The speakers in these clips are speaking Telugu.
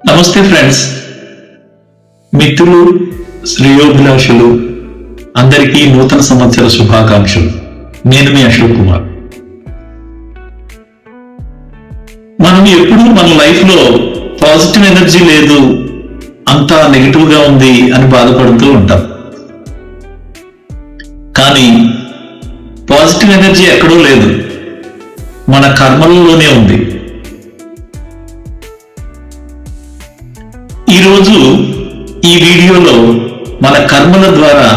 నమస్తే ఫ్రెండ్స్, మిత్రులు, శ్రేయోభిలాషులు అందరికీ నూతన సంవత్సర శుభాకాంక్షలు. నేను మీ అశోక్ కుమార్. మనం ఎప్పుడు మన లైఫ్ లో పాజిటివ్ ఎనర్జీ లేదు, అంతా నెగిటివ్ గా ఉంది అని బాధపడుతూ ఉంటాం. కానీ పాజిటివ్ ఎనర్జీ ఎక్కడో లేదు, మన కర్మలలోనే ఉంది. ఈరోజు ఈ వీడియోలో మన కర్మల ద్వారా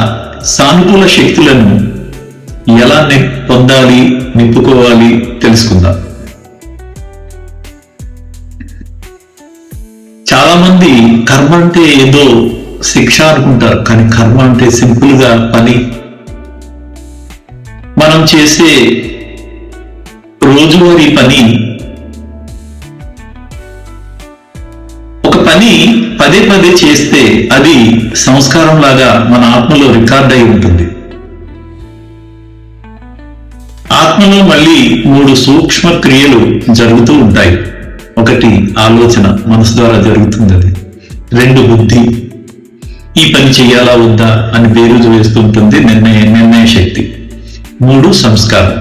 సానుకూల శక్తులను ఎలా పొందాలి, నింపుకోవాలి తెలుసుకుందాం. చాలా మంది కర్మ అంటే ఏదో శిక్ష అనుకుంటారు, కానీ కర్మ అంటే సింపుల్ గా పని. మనం చేసే రోజువారీ పని. ఒక పని పదే పదే చేస్తే అది సంస్కారం లాగా మన ఆత్మలో రికార్డ్ అయి ఉంటుంది. ఆత్మలో మళ్ళీ 3 సూక్ష్మ క్రియలు జరుగుతూ ఉంటాయి. 1 ఆలోచన, మనసు ద్వారా జరుగుతుంది. అది 2 బుద్ధి, ఈ పని చెయ్యాలా వద్దా అని బేరుజు వేస్తుంటుంది, నిర్ణయ శక్తి. 3 సంస్కారం.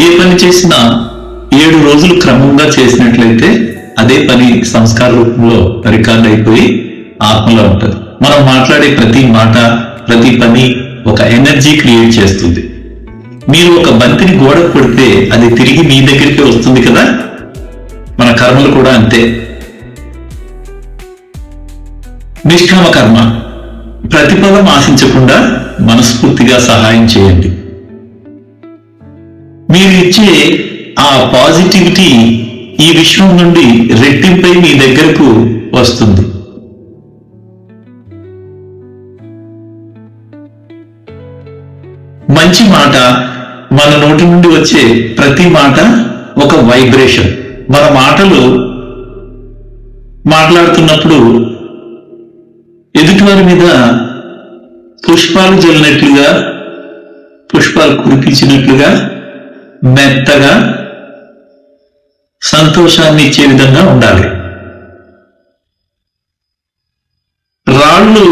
ఏ పని చేసినా 7 రోజులు క్రమంగా చేసినట్లయితే అదే పని సంస్కార రూపంలో రికార్డ్ అయిపోయి ఆత్మలో ఉంటుంది. మనం మాట్లాడే ప్రతి మాట, ప్రతి పని ఒక ఎనర్జీ క్రియేట్ చేస్తుంది. మీరు ఒక బంతిని గోడ కొడితే అది తిరిగి మీ దగ్గరికి వస్తుంది కదా. మన కర్మలు కూడా అంతే. నిష్కామ కర్మ. ప్రతిఫలం ఆశించకుండా మనస్ఫూర్తిగా సహాయం చేయండి. మీరు ఇచ్చే ఆ పాజిటివిటీ ఈ విశ్వం నుండి రెట్టింపై మీ దగ్గరకు వస్తుంది. మంచి మాట, మన నోటి నుండి వచ్చే ప్రతి మాట ఒక వైబ్రేషన్. మన మాటలు మాట్లాడుతున్నప్పుడు ఎదుటివారి మీద పుష్పాలు జల్లినట్లుగా, పుష్పాలు కురిపించినట్లుగా, మెత్తగా, సంతోషాన్ని ఇచ్చే విధంగా ఉండాలి. రాళ్ళు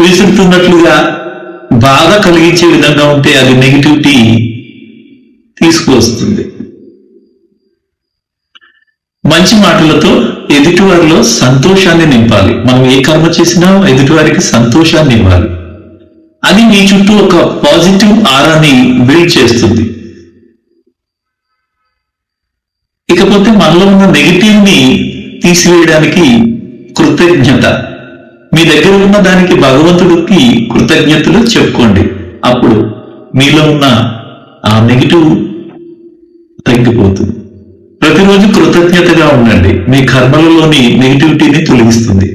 విసురుతున్నట్లుగా బాధ కలిగించే విధంగా ఉంటే అది నెగిటివిటీ తీసుకువస్తుంది. మంచి మాటలతో ఎదుటివారిలో సంతోషాన్ని నింపాలి. మనం ఏ కర్మ చేసినా ఎదుటివారికి సంతోషాన్ని ఇవ్వాలి. అది మీ చుట్టూ ఒక పాజిటివ్ ఆరాని బిల్డ్ చేస్తుంది. ఇకపోతే మనలో ఉన్న నెగిటివ్ ని తీసివేయడానికి కృతజ్ఞత. మీ దగ్గర ఉన్న దానికి భగవంతుడికి కృతజ్ఞతలు చెప్పుకోండి. అప్పుడు మీలో ఉన్న ఆ నెగిటివ్ తగ్గిపోతుంది. ప్రతిరోజు కృతజ్ఞతగా ఉండండి. మీ కర్మలలోని నెగిటివిటీని తొలగిస్తుంది.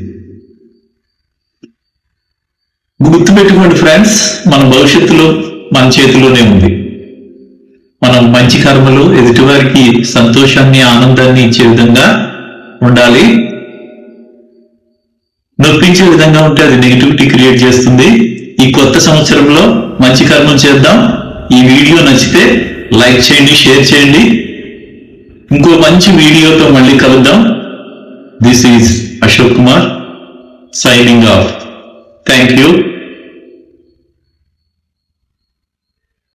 గుర్తుపెట్టుకోండి ఫ్రెండ్స్, మన భవిష్యత్తులో మన చేతిలోనే ఉంది. మనం మంచి కర్మలు ఎదుటివారికి సంతోషాన్ని, ఆనందాన్ని ఇచ్చే విధంగా ఉండాలి. నొప్పించే విధంగా ఉంటే అది నెగిటివిటీ క్రియేట్ చేస్తుంది. ఈ కొత్త సంవత్సరంలో మంచి కర్మలు చేద్దాం. ఈ వీడియో నచ్చితే లైక్ చేయండి, షేర్ చేయండి. ఇంకో మంచి వీడియోతో మళ్ళీ కలుద్దాం. This is Ashok Kumar signing off. Thank you.